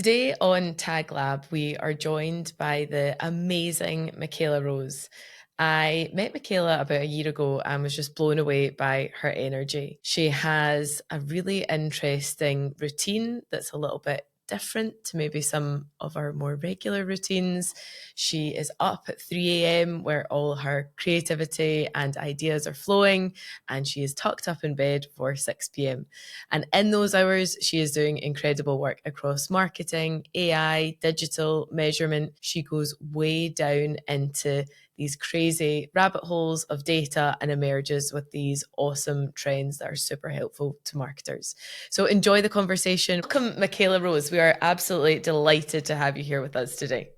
Today on Tag Lab, we are joined by the amazing Macala Rose. I met Macala about a year ago and was just blown away by her energy. She has a really interesting routine that's a little bit different to maybe some of our more regular routines. She is up at 3 a.m. where all her creativity and ideas are flowing, and she is tucked up in bed for 6 p.m. And in those hours, she is doing incredible work across marketing, AI, digital, measurement. She goes way down into these crazy rabbit holes of data and emerges with these awesome trends that are super helpful to marketers. So enjoy the conversation. Welcome, Macala Rose. We are absolutely delighted to have you here with us today.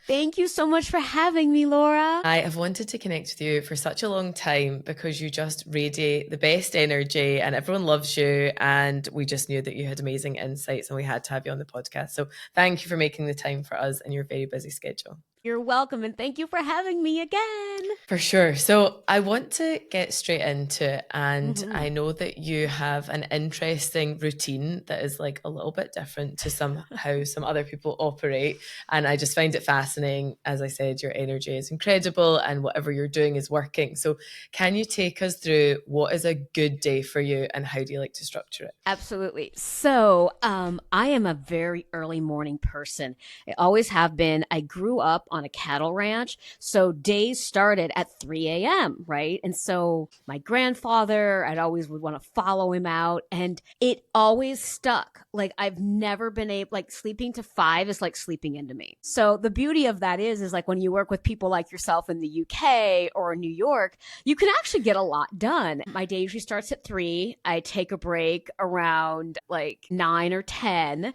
Thank you so much for having me, Laura. I have wanted to connect with you for such a long time because you just radiate the best energy and everyone loves you. And we just knew that you had amazing insights and we had to have you on the podcast. So thank you for making the time for us in your very busy schedule. You're welcome. And thank you for having me again. For sure. So I want to get straight into it. And I know that you have an interesting routine that is like a little bit different to how some other people operate. And I just find it fascinating. As I said, your energy is incredible and whatever you're doing is working. So can you take us through what is a good day for you and how do you like to structure it? Absolutely. So I am a very early morning person. I always have been. I grew up on a cattle ranch. So days started at 3 a.m., right? And so my grandfather, I'd always would want to follow him out. And it always stuck. Like I've never been able, like sleeping to 5 is like sleeping into me. So the beauty of that is like when you work with people like yourself in the UK or New York, you can actually get a lot done. My day usually starts at 3. I take a break around like 9 or 10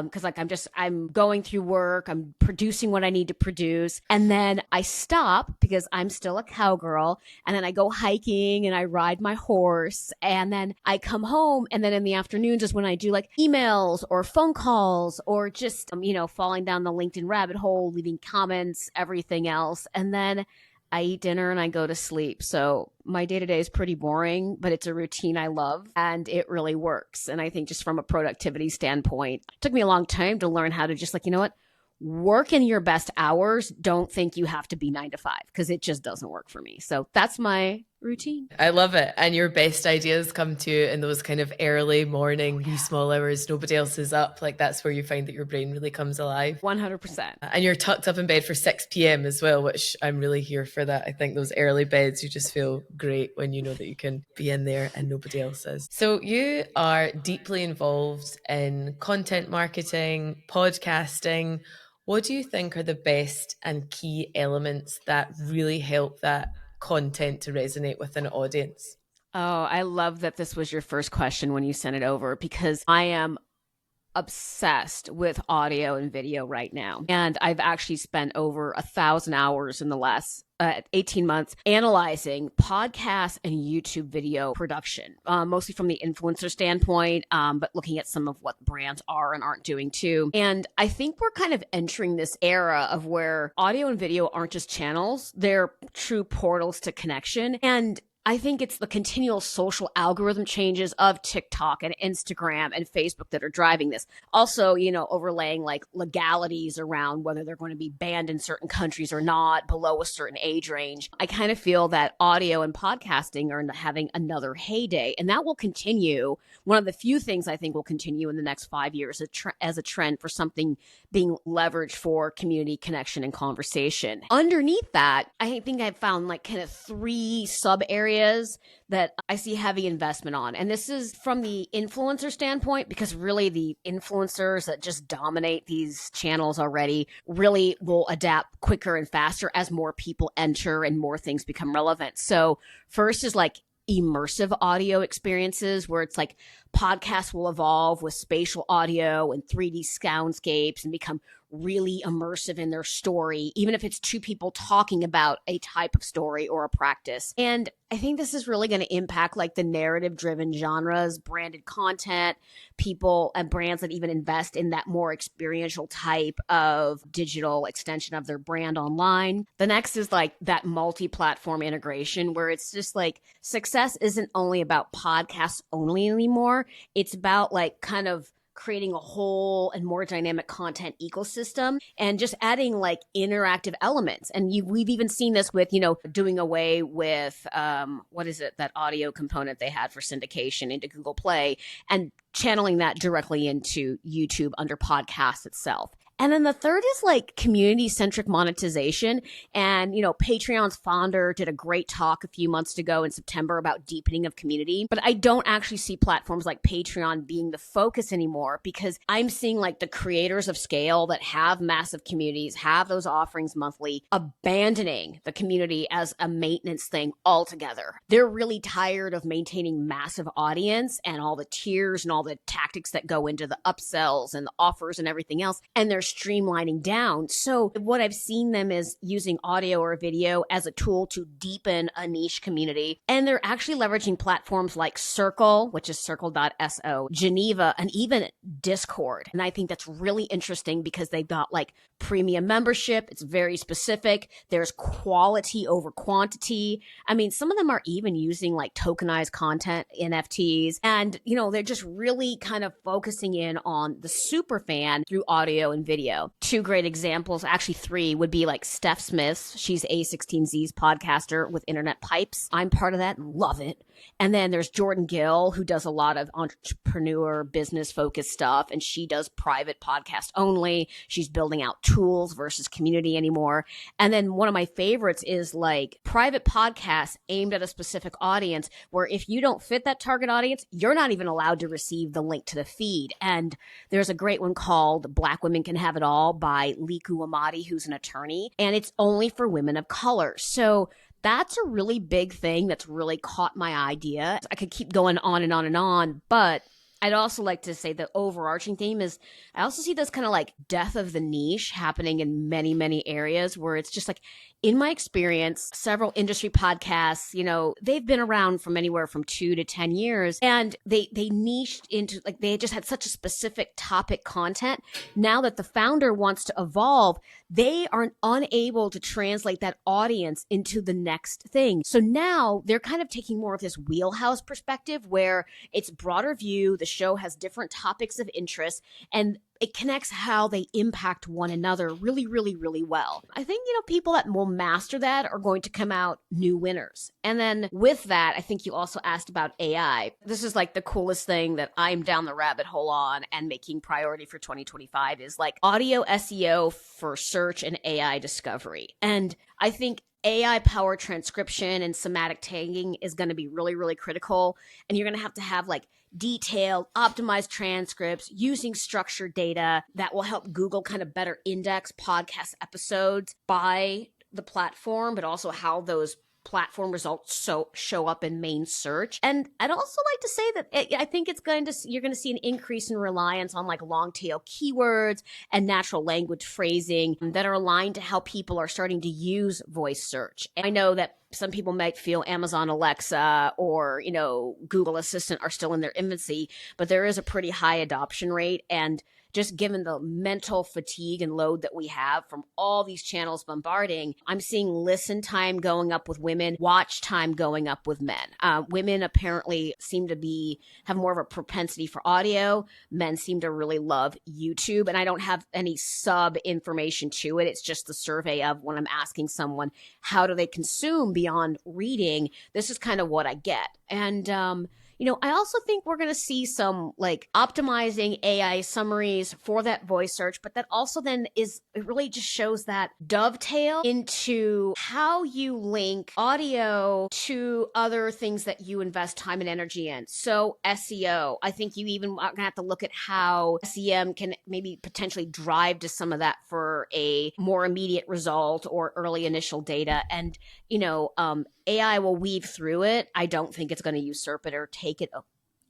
because like I'm going through work, I'm producing what I need to produce, and then I stop because I'm still a cowgirl, and then I go hiking and I ride my horse, and then I come home, and then in the afternoons is when I do like emails or phone calls or just falling down the LinkedIn rabbit hole, leaving comments, everything else, and then I eat dinner and I go to sleep. So my day-to-day is pretty boring, but it's a routine I love and it really works. And I think just from a productivity standpoint, it took me a long time to learn how to just like, you know what? Work in your best hours. Don't think you have to be 9 to 5 because it just doesn't work for me. So that's my routine. I love it. And your best ideas come to you in those kind of early morning, wee small hours. Nobody else is up. Like that's where you find that your brain really comes alive. 100%. And you're tucked up in bed for 6 p.m. as well, which I'm really here for that. I think those early beds, you just feel great when you know that you can be in there and nobody else is. So you are deeply involved in content marketing, podcasting. What do you think are the best and key elements that really help that content to resonate with an audience? Oh, I love that this was your first question when you sent it over because I am obsessed with audio and video right now. And I've actually spent over 1,000 hours in the last 18 months analyzing podcast and YouTube video production, mostly from the influencer standpoint, but looking at some of what brands are and aren't doing too. And I think we're kind of entering this era of where audio and video aren't just channels, they're true portals to connection. And I think it's the continual social algorithm changes of TikTok and Instagram and Facebook that are driving this. Also, overlaying like legalities around whether they're going to be banned in certain countries or not below a certain age range. I kind of feel that audio and podcasting are having another heyday, and that will continue. One of the few things I think will continue in the next 5 years as a trend for something being leveraged for community connection and conversation. Underneath that, I think I've found like kind of 3 sub areas that I see heavy investment on. And this is from the influencer standpoint, because really the influencers that just dominate these channels already really will adapt quicker and faster as more people enter and more things become relevant. So first is like immersive audio experiences where it's like podcasts will evolve with spatial audio and 3D soundscapes and become really immersive in their story, even if it's 2 people talking about a type of story or a practice. And I think this is really going to impact like the narrative driven genres, branded content, people and brands that even invest in that more experiential type of digital extension of their brand online. The next is like that multi-platform integration where it's just like success isn't only about podcasts only anymore. It's about like kind of creating a whole and more dynamic content ecosystem and just adding like interactive elements. And we've even seen this with, doing away with, what is it, that audio component they had for syndication into Google Play and channeling that directly into YouTube under podcast itself. And then the third is like community-centric monetization. And, Patreon's founder did a great talk a few months ago in September about deepening of community. But I don't actually see platforms like Patreon being the focus anymore, because I'm seeing like the creators of scale that have massive communities, have those offerings monthly, abandoning the community as a maintenance thing altogether. They're really tired of maintaining massive audience and all the tiers and all the tactics that go into the upsells and the offers and everything else. And they're streamlining down. So what I've seen them is using audio or video as a tool to deepen a niche community. And they're actually leveraging platforms like Circle, which is circle.so, Geneva, and even Discord. And I think that's really interesting because they've got like premium membership. It's very specific. There's quality over quantity. I mean, some of them are even using like tokenized content, NFTs, and they're just really kind of focusing in on the super fan through audio and video. Two great examples, actually three, would be like Steph Smith. She's A16Z's podcaster with Internet Pipes. I'm part of that and love it. And then there's Jordan Gill, who does a lot of entrepreneur business focused stuff, and she does private podcast only. She's building out tools versus community anymore. And then one of my favorites is like private podcasts aimed at a specific audience, where if you don't fit that target audience, you're not even allowed to receive the link to the feed. And there's a great one called Black Women Can Have It All by Liku Amadi, who's an attorney, and it's only for women of color. So that's a really big thing that's really caught my idea. I could keep going on and on and on, but I'd also like to say the overarching theme is I also see this kind of like death of the niche happening in many, many areas, where it's just like, in my experience, several industry podcasts, they've been around from anywhere from 2 to 10 years, and they niched into like, they just had such a specific topic content. Now that the founder wants to evolve, they are unable to translate that audience into the next thing. So now they're kind of taking more of this wheelhouse perspective, where it's broader view, the show has different topics of interest, and it connects how they impact one another really, really, really well. I think, people that will master that are going to come out new winners. And then with that, I think you also asked about AI. This is like the coolest thing that I'm down the rabbit hole on and making priority for 2025 is like audio SEO for search and AI discovery. And I think AI powered transcription and semantic tagging is going to be really, really critical. And you're going to have like detailed, optimized transcripts using structured data that will help Google kind of better index podcast episodes by the platform, but also how those platform results show up in main search. And I'd also like to say that I think you're going to see an increase in reliance on like long tail keywords and natural language phrasing that are aligned to how people are starting to use voice search. And I know that some people might feel Amazon Alexa or, Google Assistant are still in their infancy, but there is a pretty high adoption rate. And just given the mental fatigue and load that we have from all these channels bombarding, I'm seeing listen time going up with women, watch time going up with men. Women apparently seem to have more of a propensity for audio. Men seem to really love YouTube. And I don't have any sub information to it. It's just the survey of when I'm asking someone, how do they consume beyond reading? This is kind of what I get. And, I also think we're going to see some like optimizing AI summaries for that voice search, but that also then it really just shows that dovetail into how you link audio to other things that you invest time and energy in. So SEO, I think you even are going to have to look at how SEM can maybe potentially drive to some of that for a more immediate result or early initial data. And, AI will weave through it. I don't think it's going to usurp it or take it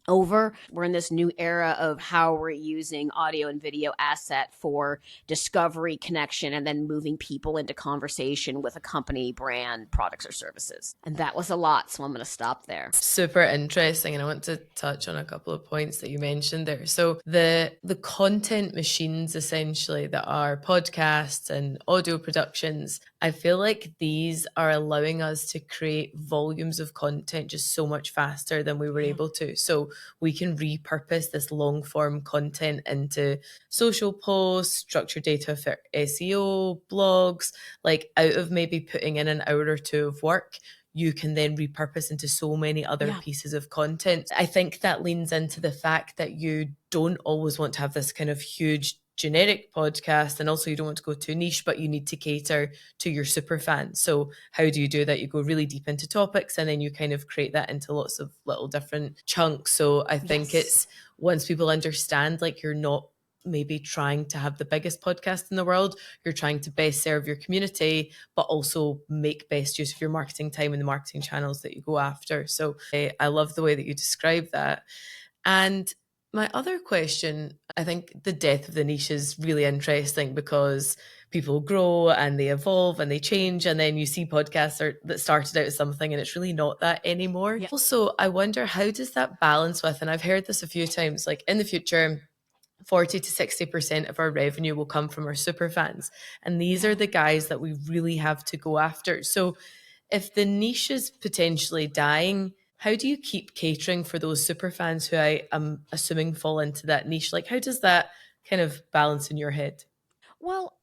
over. We're in this new era of how we're using audio and video asset for discovery, connection, and then moving people into conversation with a company, brand, products, or services. And that was a lot, so I'm going to stop there. Super interesting. And I want to touch on a couple of points that you mentioned there. So the content machines, essentially, that are podcasts and audio productions, I feel like these are allowing us to create volumes of content just so much faster than we were able to. So we can repurpose this long form content into social posts, structured data for SEO, blogs, like out of maybe putting in an hour or two of work, you can then repurpose into so many other pieces of content. I think that leans into the fact that you don't always want to have this kind of huge generic podcast, and also you don't want to go too niche, but you need to cater to your super fans. So how do you do that? You go really deep into topics and then you kind of create that into lots of little different chunks. So I think it's once people understand, like, you're not maybe trying to have the biggest podcast in the world, you're trying to best serve your community, but also make best use of your marketing time and the marketing channels that you go after. So I love the way that you describe that. And my other question, I think the death of the niche is really interesting because people grow and they evolve and they change, and then you see podcasts that started out as something and it's really not that anymore. Also, I wonder, how does that balance with, and I've heard this a few times, like in the future 40 to 60% of our revenue will come from our super fans. And these are the guys that we really have to go after. So if the niche is potentially dying, how do you keep catering for those super fans who I am assuming fall into that niche? Like, how does that kind of balance in your head? Well,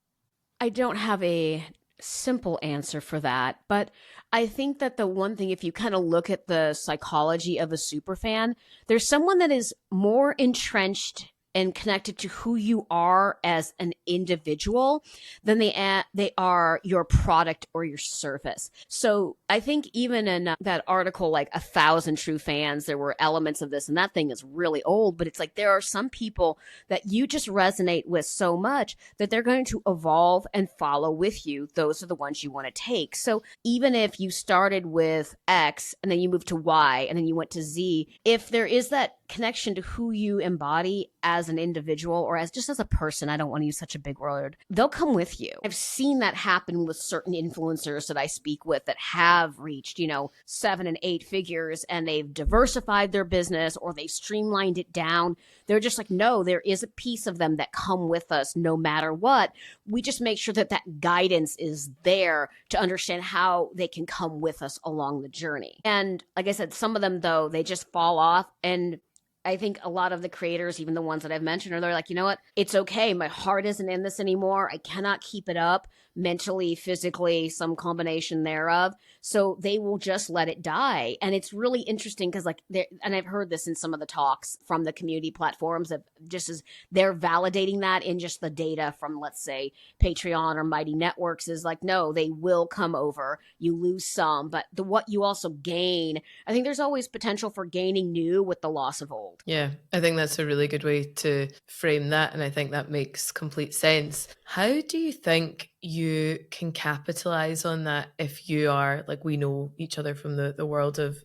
I don't have a simple answer for that, but I think that the one thing, if you kind of look at the psychology of a super fan, there's someone that is more entrenched and connected to who you are as an individual than they are your product or your service. So I think even in that article, like 1,000 True Fans, there were elements of this, and that thing is really old, but it's like there are some people that you just resonate with so much that they're going to evolve and follow with you. Those are the ones you want to take. So even if you started with X and then you moved to Y and then you went to Z, if there is that connection to who you embody as an individual or as just as a person, I don't want to use such a big word, they'll come with you. I've seen that happen with certain influencers that I speak with that have reached, 7 and 8 figures, and they've diversified their business or they've streamlined it down. They're just like, no, there is a piece of them that come with us no matter what. We just make sure that that guidance is there to understand how they can come with us along the journey. And like I said, some of them, though, they just fall off. And I think a lot of the creators, even the ones that I've mentioned, are they're like, you know what? It's okay. My heart isn't in this anymore. I cannot keep it up mentally, physically, some combination thereof. So they will just let it die. And it's really interesting because and I've heard this in some of the talks from the community platforms of just as they're validating that in just the data from, let's say, Patreon or Mighty Networks is like, no, they will come over. You lose some, but what you also gain, I think there's always potential for gaining new with the loss of old. Yeah, I think that's a really good way to frame that. And I think that makes complete sense. How do you think you can capitalize on that if you are, like, we know each other from the world of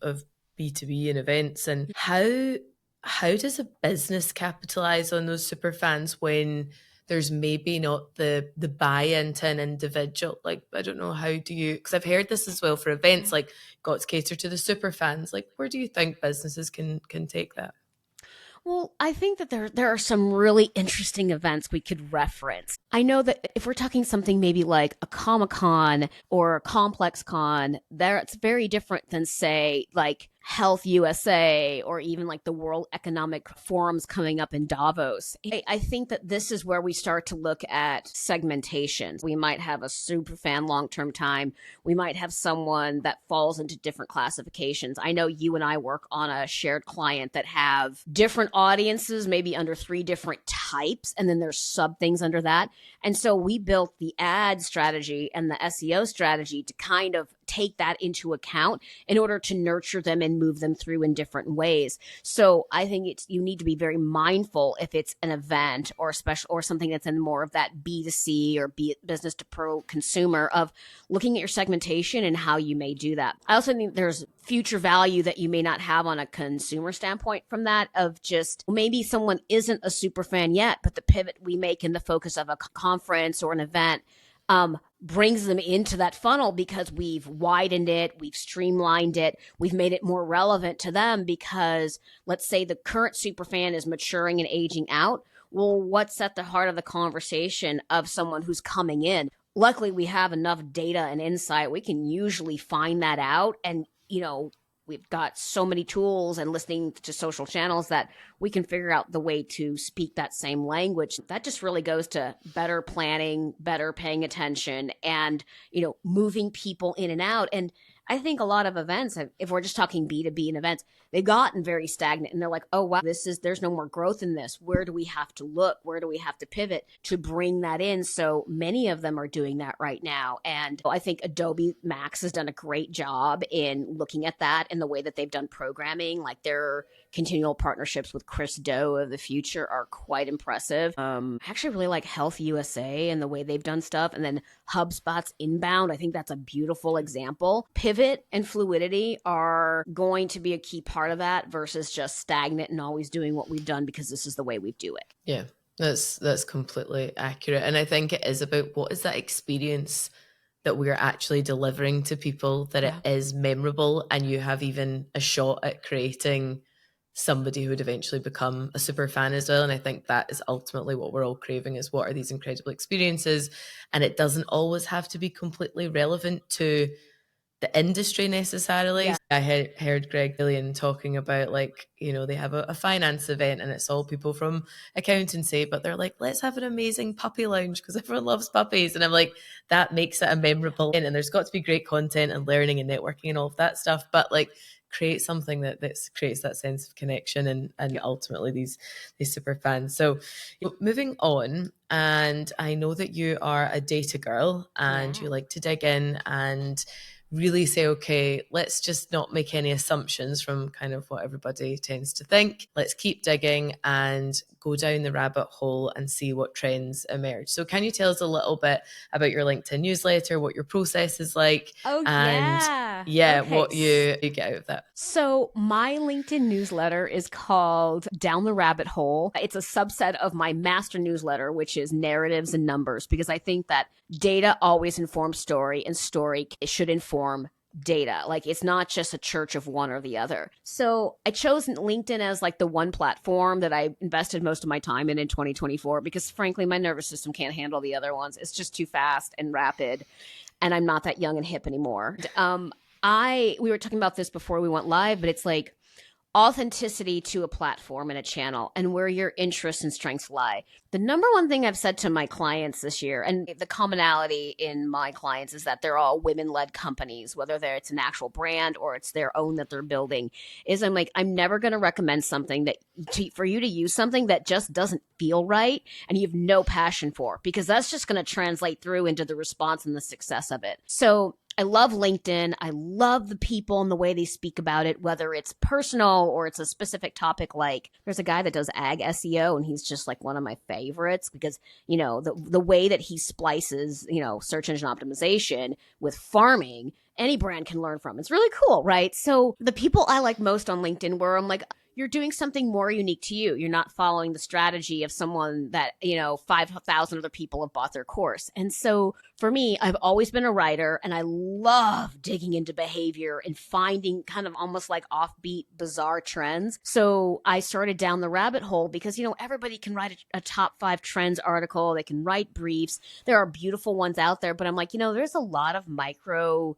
B2B and events, and how does a business capitalize on those super fans when there's maybe not the buy-in to an individual? Like, I don't know, how do you, because I've heard this as well for events, like, got to cater to the super fans. Like, where do you think businesses can take that? Well, I think that there are some really interesting events we could reference. I know that if we're talking something maybe like a Comic-Con or a Complex Con, that's very different than, say, like Health USA or even like the World Economic Forums coming up in Davos. I think that this is where we start to look at segmentation. We might have a super fan long-term time. We might have someone that falls into different classifications. I know you and I work on a shared client that have different audiences, maybe under 3 different types, and then there's sub things under that. And so we built the ad strategy and the SEO strategy to kind of take that into account in order to nurture them and move them through in different ways. So I think you need to be very mindful if it's an event or a special or something that's in more of that B2C or business to pro consumer, of looking at your segmentation and how you may do that. I also think there's future value that you may not have on a consumer standpoint from that, of just maybe someone isn't a super fan yet, but the pivot we make in the focus of a conference or an event brings them into that funnel because we've widened it, we've streamlined it, we've made it more relevant to them because, let's say, the current superfan is maturing and aging out. Well, what's at the heart of the conversation of someone who's coming in? Luckily, we have enough data and insight. We can usually find that out and, we've got so many tools and listening to social channels that we can figure out the way to speak that same language. That just really goes to better planning, better paying attention, and, moving people in and out. And I think a lot of events, if we're just talking B2B and events, they've gotten very stagnant and they're like, oh, wow, there's no more growth in this. Where do we have to look? Where do we have to pivot to bring that in? So many of them are doing that right now. And I think Adobe Max has done a great job in looking at that and the way that they've done programming. Like their continual partnerships with Chris Do of the future are quite impressive. I actually really like Health USA and the way they've done stuff. And then HubSpot's Inbound, I think that's a beautiful example. Pivot and fluidity are going to be a key part of that versus just stagnant and always doing what we've done because this is the way we do it. Yeah, that's completely accurate. And I think it is about what is that experience that we're actually delivering to people, that it is memorable, and you have even a shot at creating somebody who would eventually become a super fan as well. And I think that is ultimately what we're all craving, is what are these incredible experiences? And it doesn't always have to be completely relevant to the industry necessarily. Yeah. I heard Greg Gillian talking about, like, they have a finance event and it's all people from accountancy, but they're like, let's have an amazing puppy lounge because everyone loves puppies. And I'm like, that makes it a memorable event. And there's got to be great content and learning and networking and all of that stuff, but like, create something that creates that sense of connection and ultimately these super fans. So moving on, and I know that you are a data girl and you like to dig in and really say, okay, let's just not make any assumptions from kind of what everybody tends to think. Let's keep digging and go down the rabbit hole and see what trends emerge. So can you tell us a little bit about your LinkedIn newsletter, what your process is like? Oh, and okay. What you get out of that. So my LinkedIn newsletter is called Down the Rabbit Hole. It's a subset of my master newsletter, which is narratives and numbers, because I think that data always informs story and story should inform data. Like, it's not just a church of one or the other. So I chose LinkedIn as like the one platform that I invested most of my time in 2024, because frankly, my nervous system can't handle the other ones. It's just too fast and rapid. And I'm not that young and hip anymore. We were talking about this before we went live, but it's like authenticity to a platform and a channel and where your interests and strengths lie. The number one thing I've said to my clients this year, and the commonality in my clients is that they're all women-led companies, whether it's an actual brand or it's their own that they're building, is I'm like, I'm never going to recommend something for you to use something that just doesn't feel right and you have no passion for, because that's just going to translate through into the response and the success of it. So I love LinkedIn. I love the people and the way they speak about it, whether it's personal or it's a specific topic. Like, there's a guy that does ag SEO, and he's just like one of my favorites because, the way that he splices, search engine optimization with farming, any brand can learn from. It's really cool, right? So the people I like most on LinkedIn, where I'm like, you're doing something more unique to you. You're not following the strategy of someone that, 5,000 other people have bought their course. And so for me, I've always been a writer, and I love digging into behavior and finding kind of almost like offbeat, bizarre trends. So I started down the rabbit hole because, everybody can write a top 5 trends article. They can write briefs. There are beautiful ones out there, but I'm like, there's a lot of micro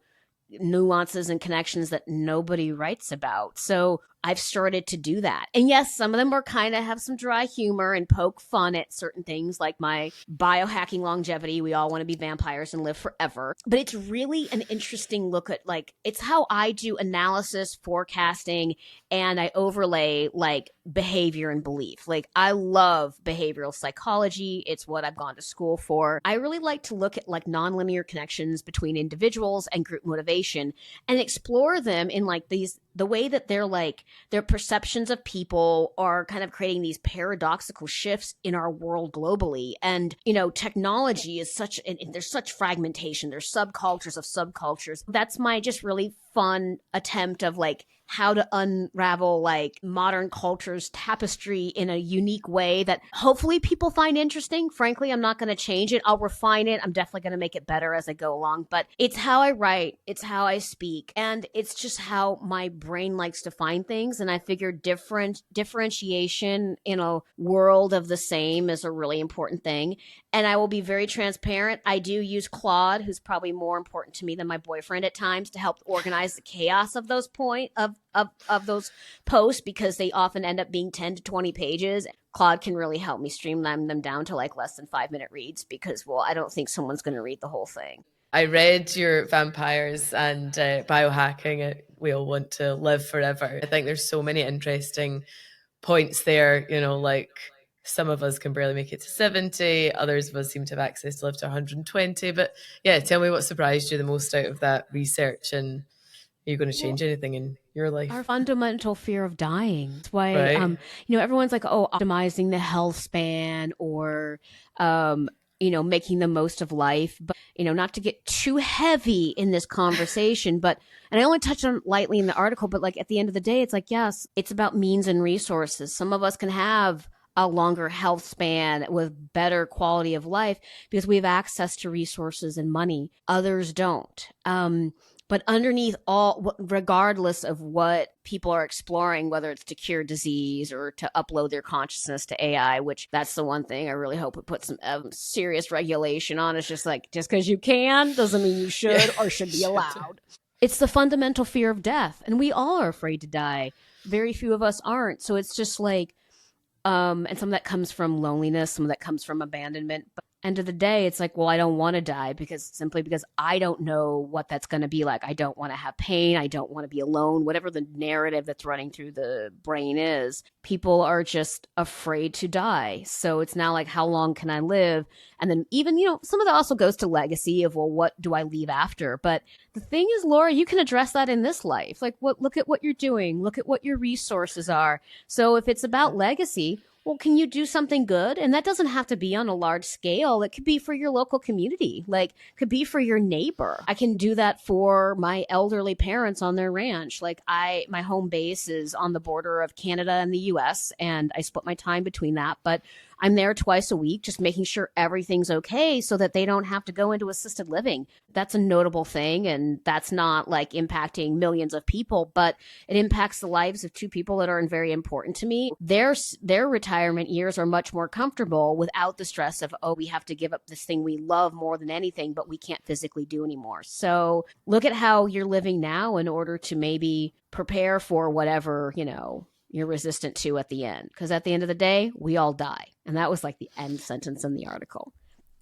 nuances and connections that nobody writes about. So I've started to do that. And yes, some of them are kind of have some dry humor and poke fun at certain things, like my biohacking longevity. We all want to be vampires and live forever. But it's really an interesting look at, like, it's how I do analysis, forecasting, and I overlay like behavior and belief. Like, I love behavioral psychology. It's what I've gone to school for. I really like to look at like nonlinear connections between individuals and group motivation and explore them in like the way that they're like, their perceptions of people are kind of creating these paradoxical shifts in our world globally. And, technology is there's such fragmentation. There's subcultures of subcultures. That's my just really fun attempt of like how to unravel like modern culture's tapestry in a unique way that hopefully people find interesting. Frankly, I'm not going to change it. I'll refine it. I'm definitely going to make it better as I go along, but it's how I write. It's how I speak. And it's just how my brain likes to find things. And I figure differentiation in a world of the same is a really important thing. And I will be very transparent. I do use Claude, who's probably more important to me than my boyfriend at times, to help organize the chaos of those of those posts because they often end up being 10 to 20 pages. Claude can really help me streamline them down to like less than 5-minute reads because, well, I don't think someone's going to read the whole thing. I read your vampires and biohacking. We all want to live forever. I think there's so many interesting points there, like some of us can barely make it to 70, others of us seem to have access to live to 120. But yeah, tell me what surprised you the most out of that research, and are you going to change anything in your life? Our fundamental fear of dying. That's why, Right. Everyone's like, oh, optimizing the health span or, making the most of life. But, not to get too heavy in this conversation, but, and I only touched on it lightly in the article, but like at the end of the day, it's like, yes, it's about means and resources. Some of us can have a longer health span with better quality of life because we have access to resources and money. Others don't. But underneath all, regardless of what people are exploring, whether it's to cure disease or to upload their consciousness to AI, which that's the one thing I really hope it puts some serious regulation on. It's just like, just because you can doesn't mean you should or should be allowed. It's the fundamental fear of death. And we all are afraid to die. Very few of us aren't. So it's just like, and some of that comes from loneliness, some of that comes from abandonment. But end of the day, it's like, well, I don't want to die because I don't know what that's going to be like. I don't want to have pain. I don't want to be alone. Whatever the narrative that's running through the brain is, people are just afraid to die. So it's now like, how long can I live? And then even, some of that also goes to legacy of, well, what do I leave after? But the thing is, Laura, you can address that in this life. Like, look at what you're doing. Look at what your resources are. So if it's about legacy, well, can you do something good? And that doesn't have to be on a large scale. It could be for your local community, like could be for your neighbor. I can do that for my elderly parents on their ranch. Like my home base is on the border of Canada and the US, and I split my time between that. But I'm there twice a week, just making sure everything's okay so that they don't have to go into assisted living. That's a notable thing. And that's not like impacting millions of people, but it impacts the lives of two people that are very important to me. Their retirement years are much more comfortable without the stress of, oh, we have to give up this thing we love more than anything, but we can't physically do anymore. So look at how you're living now in order to maybe prepare for whatever, you're resistant to at the end. Because at the end of the day, we all die. And that was like the end sentence in the article.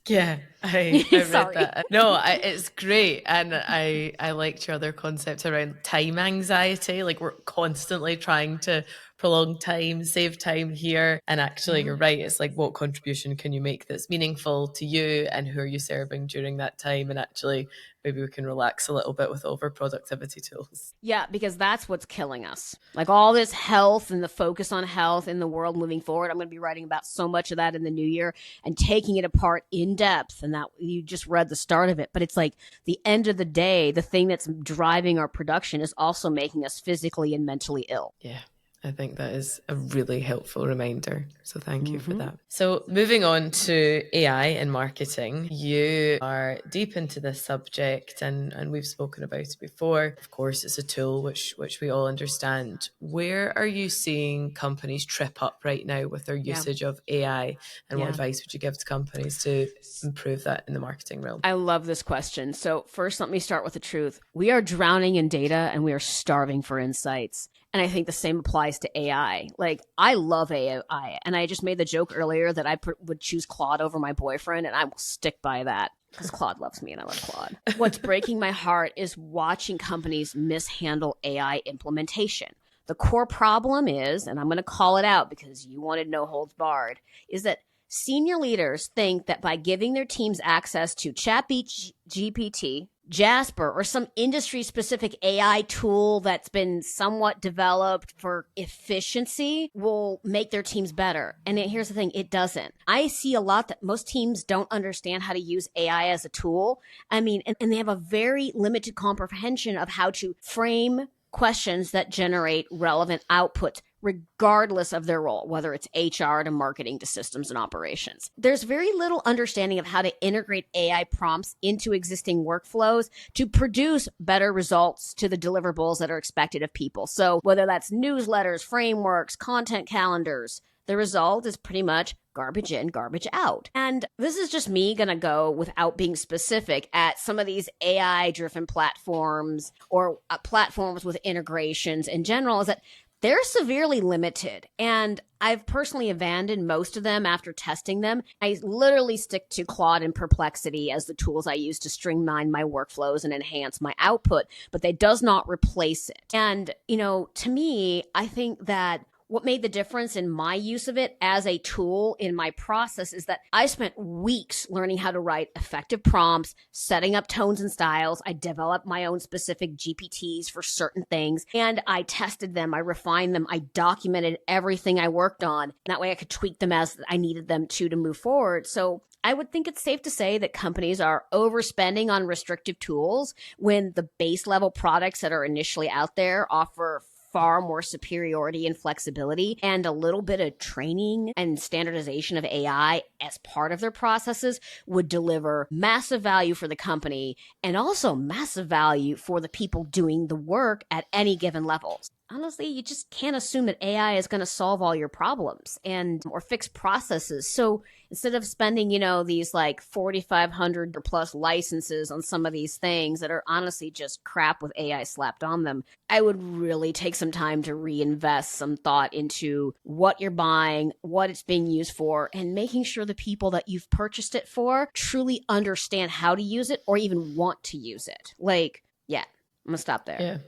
Yeah, I read that. No, it's great. And I liked your other concept around time anxiety. Like we're constantly trying to prolong time, save time here. And actually, you're right. It's like, what contribution can you make that's meaningful to you and who are you serving during that time? And actually, maybe we can relax a little bit with all of our productivity tools. Yeah, because that's what's killing us. Like all this health and the focus on health in the world moving forward. I'm going to be writing about so much of that in the new year and taking it apart in depth. And that you just read the start of it. But it's like the end of the day, the thing that's driving our production is also making us physically and mentally ill. Yeah. I think that is a really helpful reminder. So thank you for that. So moving on to AI and marketing, you are deep into this subject and we've spoken about it before. Of course, it's a tool which we all understand. Where are you seeing companies trip up right now with their usage of AI? And what advice would you give to companies to improve that in the marketing realm? I love this question. So first, let me start with the truth. We are drowning in data and we are starving for insights. And I think the same applies to AI. Like, I love AI. And I just made the joke earlier that I would choose Claude over my boyfriend, and I will stick by that because Claude loves me and I love Claude. What's breaking my heart is watching companies mishandle AI implementation. The core problem is, and I'm going to call it out because you wanted no holds barred, is that senior leaders think that by giving their teams access to ChatGPT, Jasper, or some industry-specific AI tool that's been somewhat developed for efficiency will make their teams better. And here's the thing, it doesn't. I see a lot that most teams don't understand how to use AI as a tool. I mean, and they have a very limited comprehension of how to frame questions that generate relevant outputs, regardless of their role, whether it's HR to marketing to systems and operations. There's very little understanding of how to integrate AI prompts into existing workflows to produce better results to the deliverables that are expected of people. So whether that's newsletters, frameworks, content calendars, The result is pretty much garbage in, garbage out. And this is just me going to go without being specific at some of these AI driven platforms or platforms with integrations in general, is that they're severely limited. And I've personally abandoned most of them after testing them. I literally stick to Claude and Perplexity as the tools I use to streamline my workflows and enhance my output, but that does not replace it. And, to me, I think that what made the difference in my use of it as a tool in my process is that I spent weeks learning how to write effective prompts, setting up tones and styles. I developed my own specific GPTs for certain things, and I tested them, I refined them, I documented everything I worked on. That way I could tweak them as I needed them to move forward. So I would think it's safe to say that companies are overspending on restrictive tools when the base level products that are initially out there offer far more superiority and flexibility, and a little bit of training and standardization of AI as part of their processes would deliver massive value for the company and also massive value for the people doing the work at any given level. Honestly, you just can't assume that AI is going to solve all your problems or fix processes. So instead of spending, these like 4,500 or plus licenses on some of these things that are honestly just crap with AI slapped on them, I would really take some time to reinvest some thought into what you're buying, what it's being used for, and making sure the people that you've purchased it for truly understand how to use it or even want to use it. I'm going to stop there. Yeah.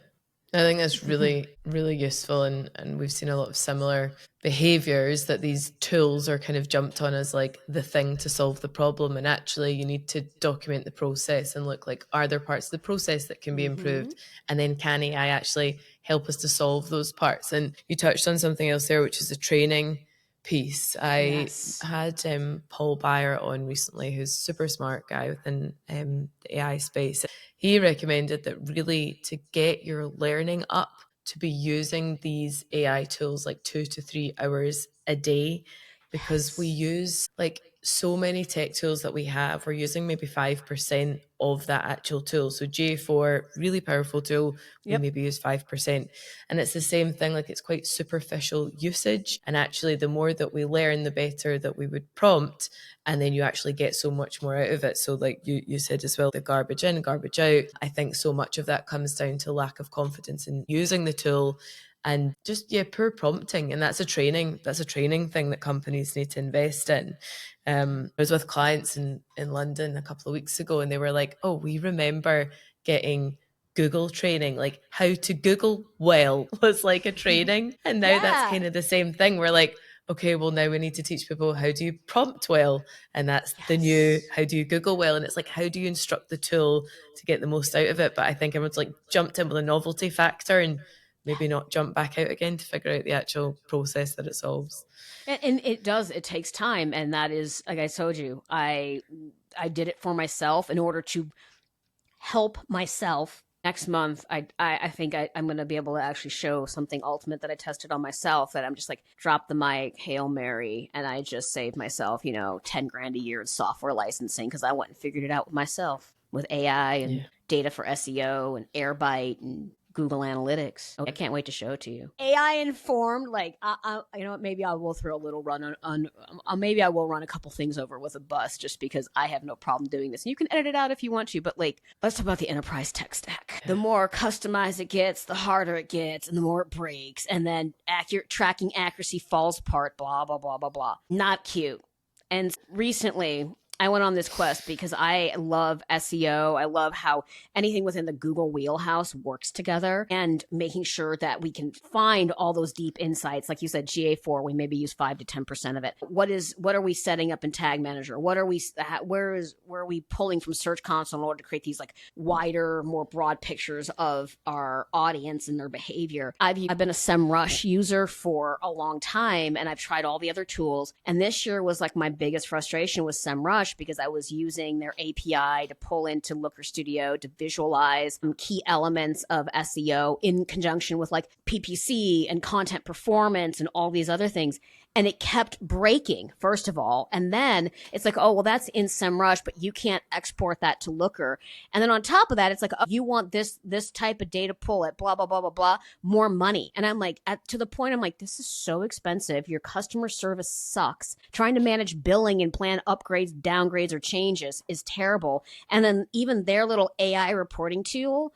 I think that's really, really useful. And we've seen a lot of similar behaviors that these tools are kind of jumped on as like the thing to solve the problem. And actually you need to document the process and look like, are there parts of the process that can be improved? And then can AI actually help us to solve those parts? And you touched on something else there, which is the training piece. I had Paul Beyer on recently, who's a super smart guy within the AI space. He recommended that really to get your learning up, to be using these AI tools like 2 to 3 hours a day, because we use like so many tech tools that we have, we're using maybe 5% of that actual tool. So J4, really powerful tool, we maybe use 5%. And it's the same thing, like it's quite superficial usage. And actually the more that we learn, the better that we would prompt. And then you actually get so much more out of it. So like you said as well, the garbage in, garbage out. I think so much of that comes down to lack of confidence in using the tool and just, poor prompting. And that's a training thing that companies need to invest in. I was with clients in London a couple of weeks ago, and they were like, oh, we remember getting Google training, like how to Google well was like a training. And now that's kind of the same thing. We're like, okay, well, now we need to teach people how do you prompt well? And that's the new, how do you Google well? And it's like, how do you instruct the tool to get the most out of it? But I think everyone's like jumped in with a novelty factor and maybe not jump back out again to figure out the actual process that it solves. And it takes time. And that is, like I told you, I did it for myself in order to help myself. Next month, I think I'm going to be able to actually show something ultimate that I tested on myself, that I'm just like, drop the mic, Hail Mary, and I just saved myself, 10 grand a year in software licensing because I went and figured it out with myself with AI and data for SEO and Airbyte and Google Analytics. I can't wait to show it to you. AI informed, like, maybe I will throw a little run on maybe I will run a couple things over with a bus just because I have no problem doing this. And you can edit it out if you want to, but like, let's talk about the enterprise tech stack. The more customized it gets, the harder it gets, and the more it breaks. And then tracking accuracy falls apart, blah, blah, blah, blah, blah. Not cute. And recently, I went on this quest because I love SEO. I love how anything within the Google wheelhouse works together, and making sure that we can find all those deep insights. Like you said, GA4, we maybe use 5 to 10% of it. What are we setting up in Tag Manager? Where are we pulling from Search Console in order to create these like wider, more broad pictures of our audience and their behavior? I've been a SEMrush user for a long time, and I've tried all the other tools. And this year was like my biggest frustration with SEMrush, because I was using their API to pull into Looker Studio to visualize key elements of SEO in conjunction with like PPC and content performance and all these other things. And it kept breaking, first of all. And then it's like, oh, well, that's in SEMrush, but you can't export that to Looker. And then on top of that, it's like, oh, you want this type of data pull at blah, blah, blah, blah, blah, more money. And I'm like, to the point, I'm like, this is so expensive. Your customer service sucks. Trying to manage billing and plan upgrades, downgrades, or changes is terrible. And then even their little AI reporting tool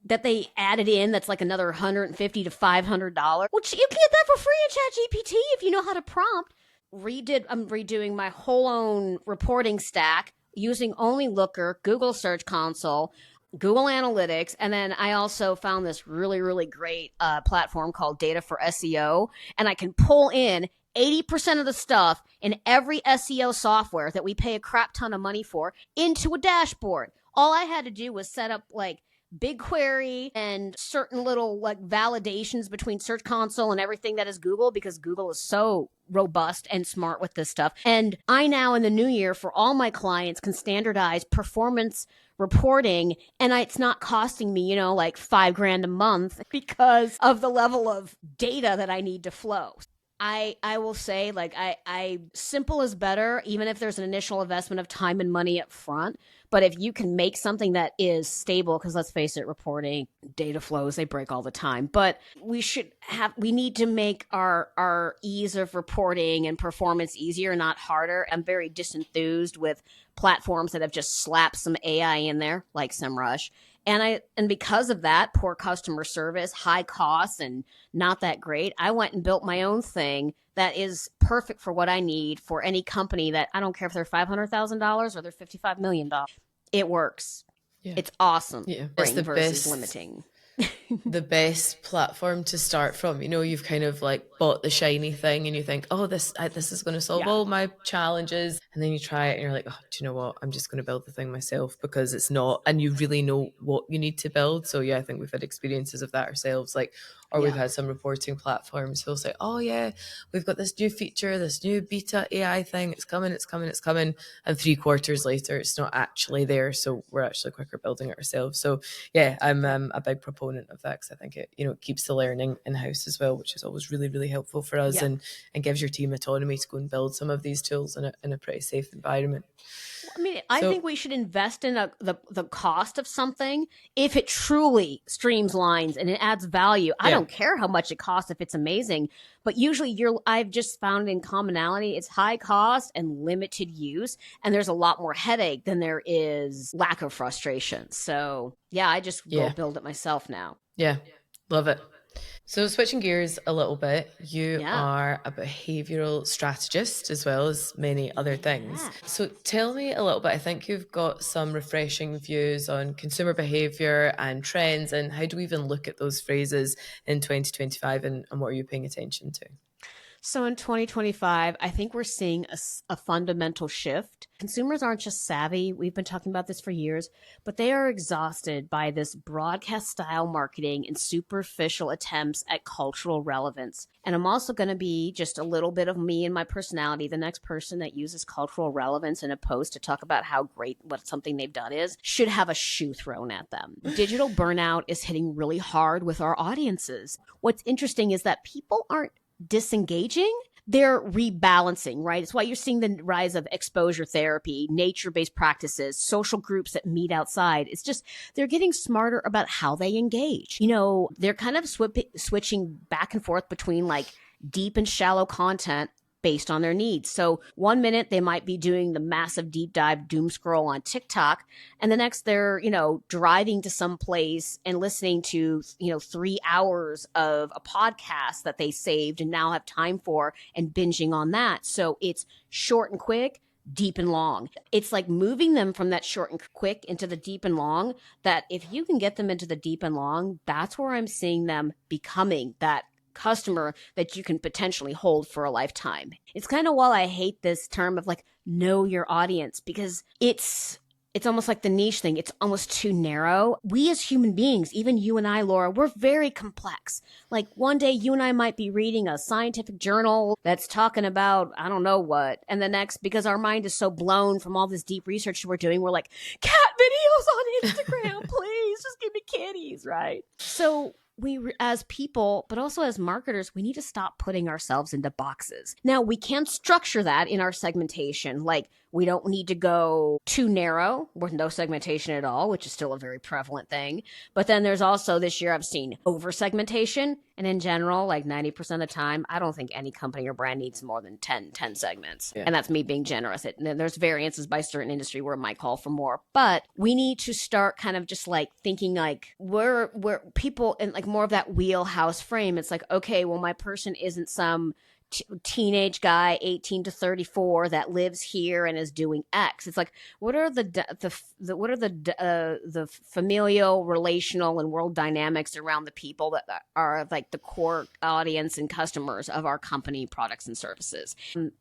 that they added in, that's like another $150 to $500, which you can get that for free in ChatGPT if you know how to prompt. I'm redoing my whole own reporting stack using only Looker, Google Search Console, Google Analytics, and then I also found this really, really great platform called Data for SEO, and I can pull in 80% of the stuff in every SEO software that we pay a crap ton of money for into a dashboard. All I had to do was set up like BigQuery and certain little like validations between Search Console and everything that is Google, because Google is so robust and smart with this stuff. And I now in the new year for all my clients can standardize performance reporting, and it's not costing me, like $5,000 a month because of the level of data that I need to flow. I will say, like, I simple is better, even if there's an initial investment of time and money up front. But if you can make something that is stable, because let's face it, reporting, data flows, they break all the time. But we need to make our ease of reporting and performance easier, not harder. I'm very disenthused with platforms that have just slapped some AI in there, like SEMrush. And because of that, poor customer service, high costs, and not that great, I went and built my own thing that is perfect for what I need for any company that I don't care if they're $500,000 or they're $55 million. It works. Yeah. It's awesome. Yeah. It's the versus best limiting. The best platform to start from. You've kind of like bought the shiny thing and you think, oh, this is going to solve all my challenges, and then you try it and you're like, oh, do you know what, I'm just going to build the thing myself, because it's not, and you really know what you need to build. So yeah, I think we've had experiences of that ourselves, like, or we've had some reporting platforms who'll say, oh yeah, we've got this new feature, this new beta AI thing, it's coming, and 3 quarters later it's not actually there, so we're actually quicker building it ourselves. So yeah, I'm a big proponent of that, because I think it keeps the learning in-house as well, which is always really, really helpful for us, and gives your team autonomy to go and build some of these tools in a pretty safe environment. I mean, I think we should invest in the cost of something if it truly streamlines and it adds value. I don't care how much it costs if it's amazing, but usually I've just found in commonality, it's high cost and limited use, and there's a lot more headache than there is lack of frustration. So yeah, I just go build it myself now. Yeah, love it. So switching gears a little bit, you are a behavioural strategist as well as many other things. Yeah. So tell me a little bit, I think you've got some refreshing views on consumer behaviour and trends, and how do we even look at those phrases in 2025, and what are you paying attention to? So in 2025, I think we're seeing a fundamental shift. Consumers aren't just savvy. We've been talking about this for years, but they are exhausted by this broadcast style marketing and superficial attempts at cultural relevance. And I'm also going to be just a little bit of me and my personality. The next person that uses cultural relevance in a post to talk about how great what something they've done is should have a shoe thrown at them. Digital burnout is hitting really hard with our audiences. What's interesting is that people aren't disengaging, they're rebalancing, right? It's why you're seeing the rise of exposure therapy, nature-based practices, social groups that meet outside. It's just they're getting smarter about how they engage. They're kind of switching back and forth between like deep and shallow content based on their needs. So 1 minute they might be doing the massive deep dive doom scroll on TikTok, and the next they're, driving to some place and listening to, 3 hours of a podcast that they saved and now have time for and binging on that. So it's short and quick, deep and long. It's like moving them from that short and quick into the deep and long, that if you can get them into the deep and long, that's where I'm seeing them becoming that customer that you can potentially hold for a lifetime. It's kind of, while I hate this term of like know your audience, because it's almost like the niche thing. It's almost too narrow. We as human beings, even you and I, Laura, we're very complex. Like one day you and I might be reading a scientific journal that's talking about, I don't know what. And the next, because our mind is so blown from all this deep research we're doing, we're like, cat videos on Instagram, please just give me kitties, right? So as people, but also as marketers, we need to stop putting ourselves into boxes. Now, we can structure that in our segmentation. Like, we don't need to go too narrow with no segmentation at all, which is still a very prevalent thing. But then there's also, this year I've seen over segmentation. And in general, like 90% of the time, I don't think any company or brand needs more than 10 segments. Yeah. And that's me being generous. And there's variances by certain industry where it might call for more. But we need to start kind of just like thinking like we're people in like more of that wheelhouse frame. It's like, okay, well, my person isn't some teenage guy 18 to 34 that lives here and is doing X. It's like, what are the familial, relational, and world dynamics around the people that are like the core audience and customers of our company products and services?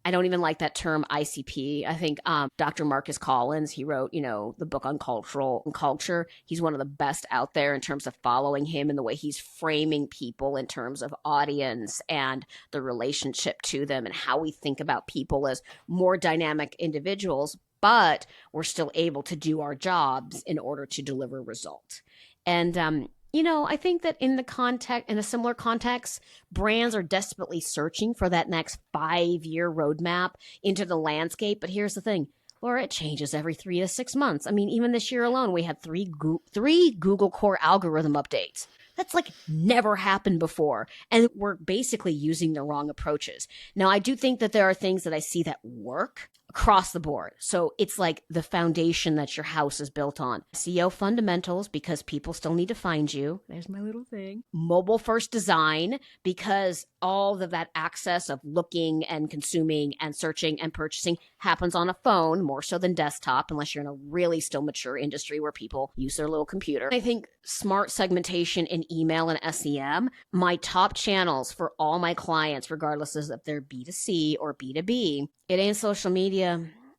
I don't even like that term ICP. I think Dr. Marcus Collins, he wrote, the book on culture. He's one of the best out there in terms of following him and the way he's framing people in terms of audience and the relationship to them and how we think about people as more dynamic individuals, but we're still able to do our jobs in order to deliver results. And, I think that in a similar context, brands are desperately searching for that next 5-year roadmap into the landscape. But here's the thing. Laura, it changes every 3 to 6 months. I mean, even this year alone, we had three Google core algorithm updates. That's like never happened before. And we're basically using the wrong approaches. Now, I do think that there are things that I see that work across the board. So it's like the foundation that your house is built on. SEO fundamentals, because people still need to find you. There's my little thing. Mobile first design, because all of that access of looking and consuming and searching and purchasing happens on a phone more so than desktop, unless you're in a really still mature industry where people use their little computer. I think smart segmentation in email and SEM, my top channels for all my clients, regardless of if they're B2C or B2B, it ain't social media.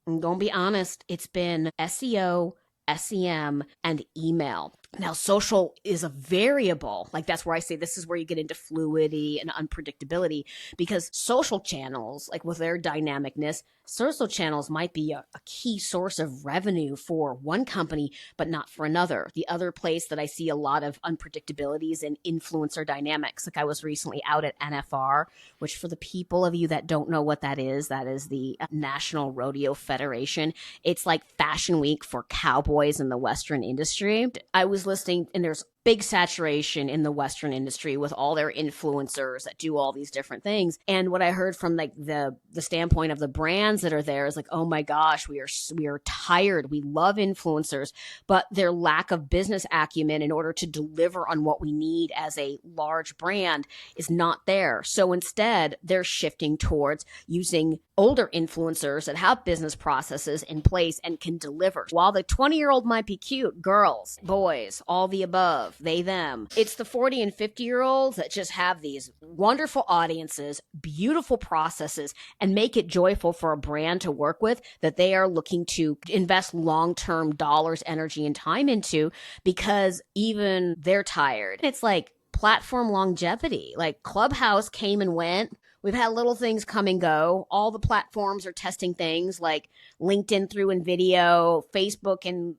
I'm going to be honest. It's been SEO, SEM, and email. Now, social is a variable. Like, that's where I say this is where you get into fluidity and unpredictability, because social channels, like with their dynamicness, social channels might be a key source of revenue for one company, but not for another. The other place that I see a lot of unpredictabilities in influencer dynamics. Like, I was recently out at NFR, which for the people of you that don't know what that is the National Rodeo Federation. It's like Fashion Week for cowboys in the Western industry. I was listening, and there's big saturation in the Western industry with all their influencers that do all these different things. And what I heard from like the standpoint of the brands that are there is like, oh my gosh, we are tired. We love influencers, but their lack of business acumen in order to deliver on what we need as a large brand is not there. So instead, they're shifting towards using older influencers that have business processes in place and can deliver. While the 20-year-old might be cute, girls, boys, all the above, they, them. It's the 40 and 50-year-olds that just have these wonderful audiences, beautiful processes, and make it joyful for a brand to work with that they are looking to invest long-term dollars, energy, and time into, because even they're tired. It's like platform longevity. Like Clubhouse came and went. We've had little things come and go. All the platforms are testing things like LinkedIn through in video, Facebook and,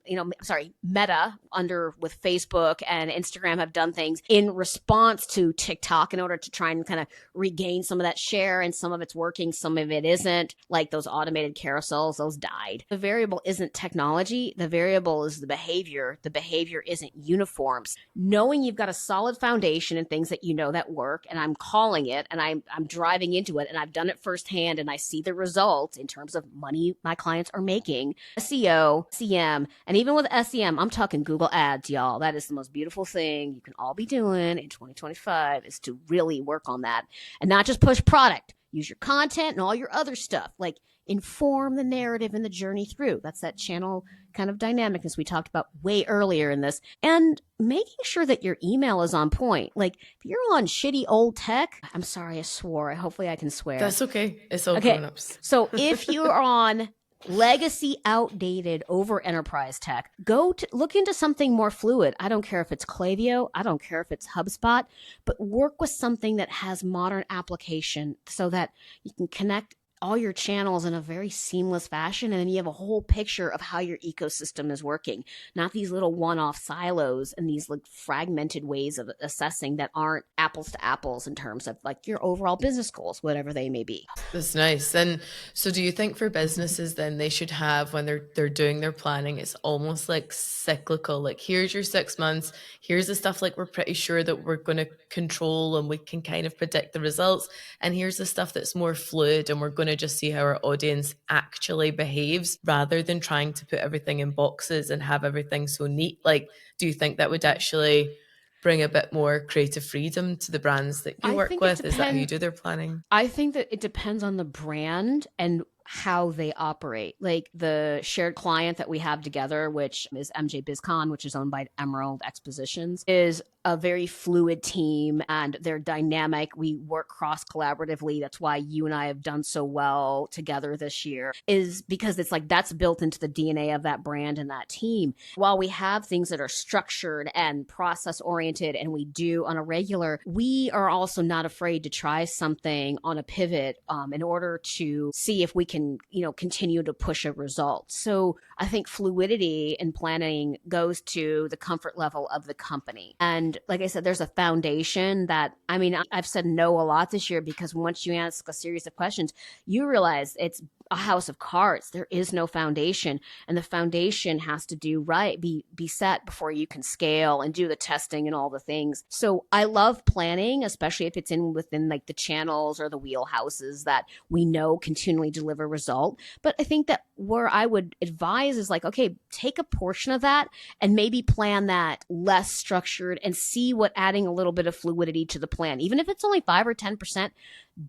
Meta with Facebook and Instagram have done things in response to TikTok in order to try and kind of regain some of that share. And some of it's working, some of it isn't. Like those automated carousels, those died. The variable isn't technology. The variable is the behavior. The behavior isn't uniforms. Knowing you've got a solid foundation and things that that work, and I'm calling it, and I'm driving into it, and I've done it firsthand, and I see the results in terms of money my clients are making. SEO, CM, and even with SEM, I'm talking Google Ads, y'all. That is the most beautiful thing you can all be doing in 2025 is to really work on that and not just push product. Use your content and all your other stuff. Like inform the narrative and the journey through. That's that channel kind of dynamicness we talked about way earlier in this. And making sure that your email is on point. Like if you're on shitty old tech, I'm sorry, I swore. Hopefully I can swear. That's okay. It's all grown-ups. So if you're on legacy, outdated, over enterprise tech, look into something more fluid. I don't care if it's Klaviyo. I don't care if it's HubSpot, but work with something that has modern application so that you can connect all your channels in a very seamless fashion, and then you have a whole picture of how your ecosystem is working, not these little one-off silos and these like fragmented ways of assessing that aren't apples to apples in terms of like your overall business goals, whatever they may be. That's nice. And so do you think for businesses then they should have when they're doing their planning, it's almost like cyclical, like here's your 6 months, here's the stuff like we're pretty sure that we're going to control and we can kind of predict the results, and here's the stuff that's more fluid and we're going to just see how our audience actually behaves rather than trying to put everything in boxes and have everything so neat? Like, do you think that would actually bring a bit more creative freedom to the brands that you I work think it with? Is that how you depends. do their planning? I think that it depends on the brand and how they operate. Like the shared client that we have together, which is MJ BizCon, which is owned by Emerald Expositions, is a very fluid team and they're dynamic. We work cross collaboratively. That's why you and I have done so well together this year, is because it's like that's built into the DNA of that brand and that team. While we have things that are structured and process oriented and we do on a regular, we are also not afraid to try something on a pivot in order to see if we can, continue to push a result. So I think fluidity in planning goes to the comfort level of the company. And like I said, there's a foundation that, I mean, I've said no a lot this year because once you ask a series of questions, you realize it's a house of cards. There is no foundation, and the foundation has to be set before you can scale and do the testing and all the things. So I love planning, especially if it's within like the channels or the wheelhouses that we know continually deliver result. But I think that where I would advise is like, okay, take a portion of that and maybe plan that less structured and see what adding a little bit of fluidity to the plan, even if it's only 5 or 10%,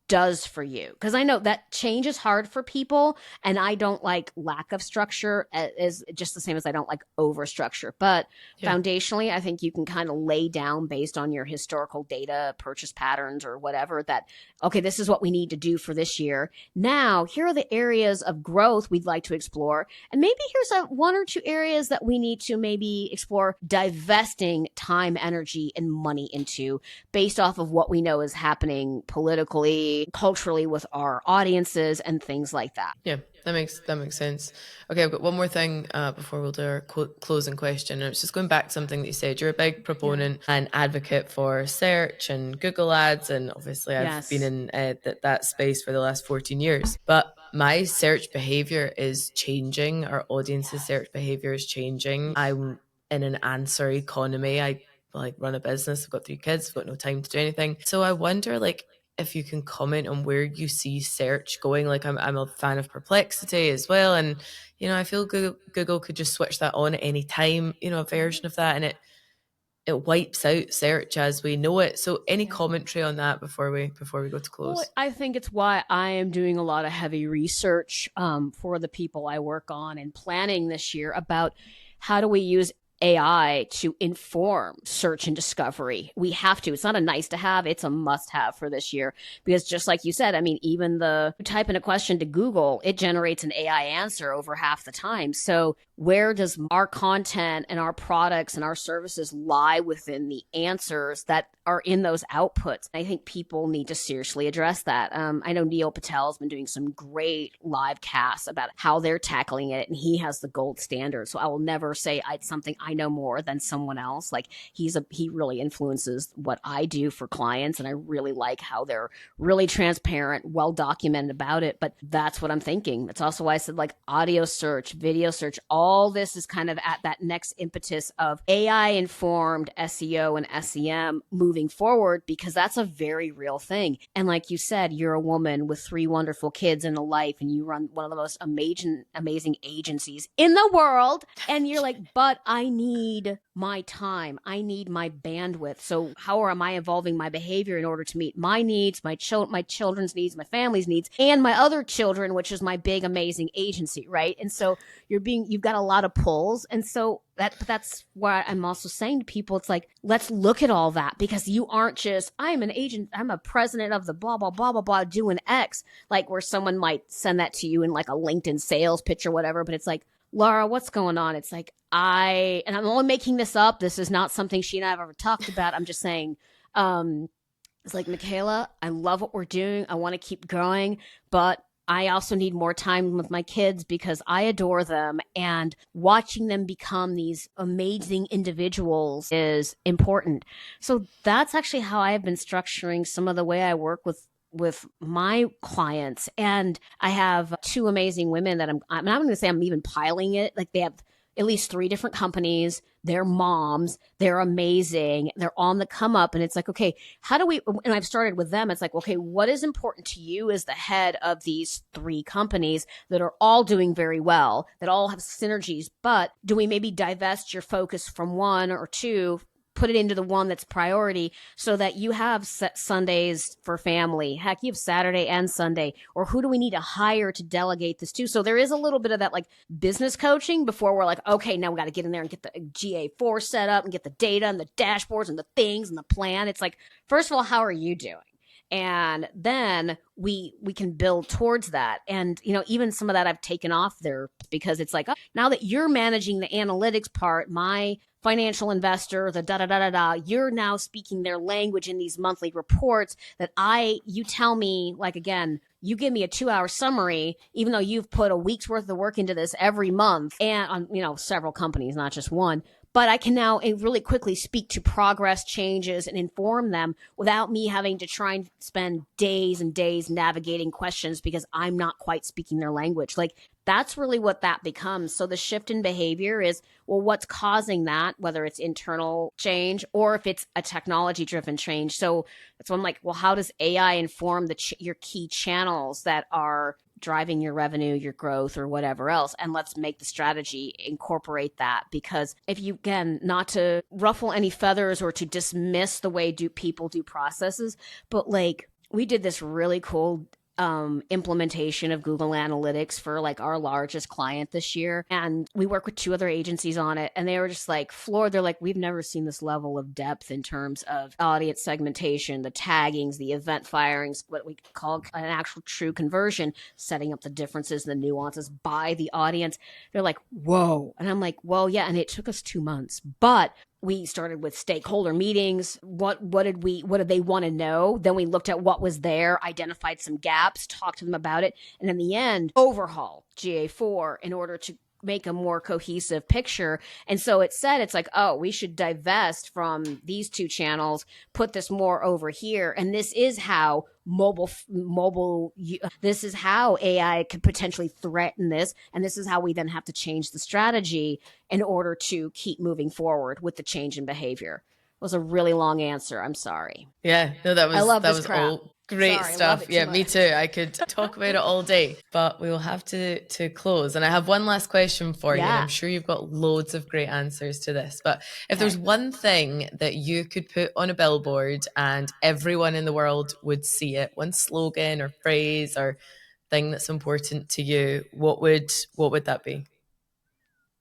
does for you. Because I know that change is hard for people, and I don't like lack of structure as just the same as I don't like over structure. But Yeah. foundationally, I think you can kind of lay down based on your historical data, purchase patterns, or whatever that, okay, this is what we need to do for this year. Now, here are the areas of growth we'd like to explore. And maybe here's one or two areas that we need to maybe explore divesting time, energy, and money into based off of what we know is happening politically, culturally with our audiences and things like that. Yeah, that makes sense. Okay, I've got one more thing before we'll do our closing question. And it's just going back to something that you said. You're a big proponent and advocate for search and Google ads. And obviously I've been in that space for the last 14 years. But my search behavior is changing. Our audience's search behavior is changing. I'm in an answer economy. I like run a business. I've got 3 kids. I've got no time to do anything. So I wonder, like, if you can comment on where you see search going. Like I'm a fan of Perplexity as well. And, I feel Google could just switch that on at any time, a version of that, and it wipes out search as we know it. So any commentary on that before we go to close? Well, I think it's why I am doing a lot of heavy research for the people I work on and planning this year about how do we use AI to inform search and discovery. We have to. It's not a nice to have, it's a must have for this year. Because just like you said, I mean, even you type in a question to Google, it generates an AI answer over half the time. So where does our content and our products and our services lie within the answers that are in those outputs? I think people need to seriously address that. I know Neil Patel has been doing some great live casts about how they're tackling it, and he has the gold standard. So I will never say it's something I know more than someone else. Like he really influences what I do for clients, and I really like how they're really transparent, well documented about it. But that's what I'm thinking. That's also why I said like audio search, video search, all this is kind of at that next impetus of AI informed SEO and SEM moving forward, because that's a very real thing. And like you said, you're a woman with 3 wonderful kids and a life, and you run one of the most amazing agencies in the world. And you're like, but I need my time. I need my bandwidth. So how am I evolving my behavior in order to meet my needs, my children's needs, my family's needs, and my other children, which is my big, amazing agency, right? And so you've got a lot of pulls. And so that's why I'm also saying to people, it's like, let's look at all that, because you aren't just, I'm an agent, I'm a president of the blah, blah, blah, blah, blah, doing X, like where someone might send that to you in like a LinkedIn sales pitch or whatever. But it's like, Laura, what's going on? It's like, and I'm only making this up. This is not something she and I have ever talked about. I'm just saying, it's like, Macala, I love what we're doing. I want to keep going, but I also need more time with my kids because I adore them, and watching them become these amazing individuals is important. So that's actually how I have been structuring some of the way I work with my clients. And I have two amazing women that I'm not going to say I'm even piling it. Like, they have at least three different companies. They're moms. They're amazing. They're on the come up. And it's like, okay, how do we, and I've started with them. It's like, okay, what is important to you as the head of these three companies that are all doing very well, that all have synergies, but do we maybe divest your focus from one or two, put it into the one that's priority, so that you have Sundays for family. Heck, you have Saturday and Sunday. Or who do we need to hire to delegate this to? So there is a little bit of that, like, business coaching before we're like, okay, now we got to get in there and get the GA4 set up and get the data and the dashboards and the things and the plan. It's like, first of all, how are you doing? And then we can build towards that. And even some of that I've taken off there, because it's like, oh, now that you're managing the analytics part, my financial investor, the da da da da da, you're now speaking their language in these monthly reports that you tell me, like, again, you give me a 2-hour summary, even though you've put a week's worth of work into this every month, and on several companies, not just one. But I can now really quickly speak to progress changes and inform them without me having to try and spend days and days navigating questions because I'm not quite speaking their language. Like, that's really what that becomes. So the shift in behavior is, well, what's causing that, whether it's internal change or if it's a technology driven change. So that's when I'm like, well, how does AI inform your key channels that are driving your revenue, your growth, or whatever else? And let's make the strategy incorporate that. Because if you, again, not to ruffle any feathers or to dismiss the way people do processes, but like, we did this really cool implementation of Google Analytics for like our largest client this year. And we work with two other agencies on it. And they were just like floored. They're like, we've never seen this level of depth in terms of audience segmentation, the taggings, the event firings, what we call an actual true conversion, setting up the differences and the nuances by the audience. They're like, whoa. And I'm like, well, yeah. And it took us 2 months, but we started with stakeholder meetings. What did they want to know? Then we looked at what was there, identified some gaps, talked to them about it, and in the end, overhaul GA4 in order to make a more cohesive picture. And so it's like, oh, we should divest from these two channels, put this more over here. And this is how this is how AI could potentially threaten this. And this is how we then have to change the strategy in order to keep moving forward with the change in behavior. It was a really long answer. I'm sorry. Yeah, no, that was crap. all great stuff. Yeah, me too. I could talk about it all day, but we will have to close. And I have one last question for you, and I'm sure you've got loads of great answers to this. But if there's one thing that you could put on a billboard and everyone in the world would see it, one slogan or phrase or thing that's important to you, what would that be?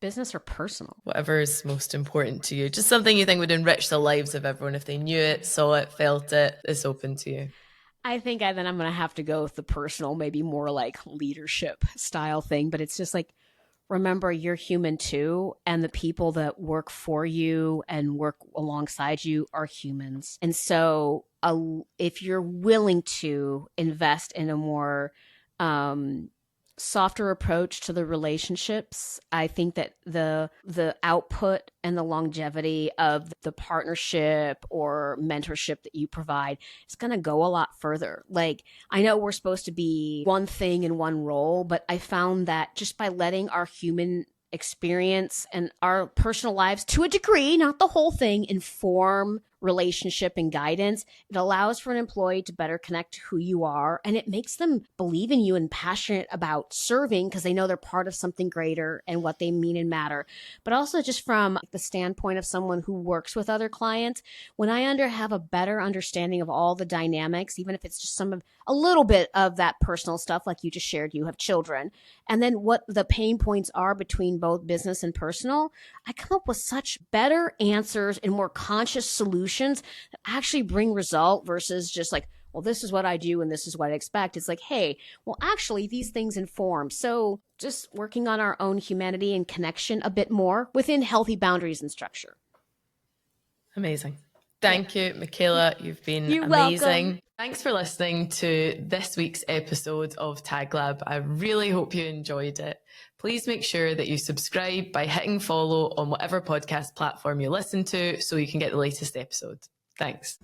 Business or personal? Whatever is most important to you. Just something you think would enrich the lives of everyone if they knew it, saw it, felt it. It's open to you. I think then I'm going to have to go with the personal, maybe more like leadership style thing. But it's just like, remember, you're human too. And the people that work for you and work alongside you are humans. And so if you're willing to invest in a more softer approach to the relationships, I think that the output and the longevity of the partnership or mentorship that you provide is going to go a lot further. Like, I know we're supposed to be one thing in one role, but I found that just by letting our human experience and our personal lives, to a degree, not the whole thing, inform relationship and guidance, it allows for an employee to better connect to who you are, and it makes them believe in you and passionate about serving because they know they're part of something greater and what they mean and matter. But also, just from the standpoint of someone who works with other clients, when I have a better understanding of all the dynamics, even if it's just a little bit of that personal stuff, like you just shared, you have children, and then what the pain points are between both business and personal, I come up with such better answers and more conscious solutions that actually bring result versus just like, well, this is what I do and this is what I expect. It's like, hey, well, actually these things inform. So just working on our own humanity and connection a bit more within healthy boundaries and structure. Amazing. Thank you, Macala. You've been You're amazing. Welcome. Thanks for listening to this week's episode of Tag Lab. I really hope you enjoyed it. Please make sure that you subscribe by hitting follow on whatever podcast platform you listen to so you can get the latest episode. Thanks.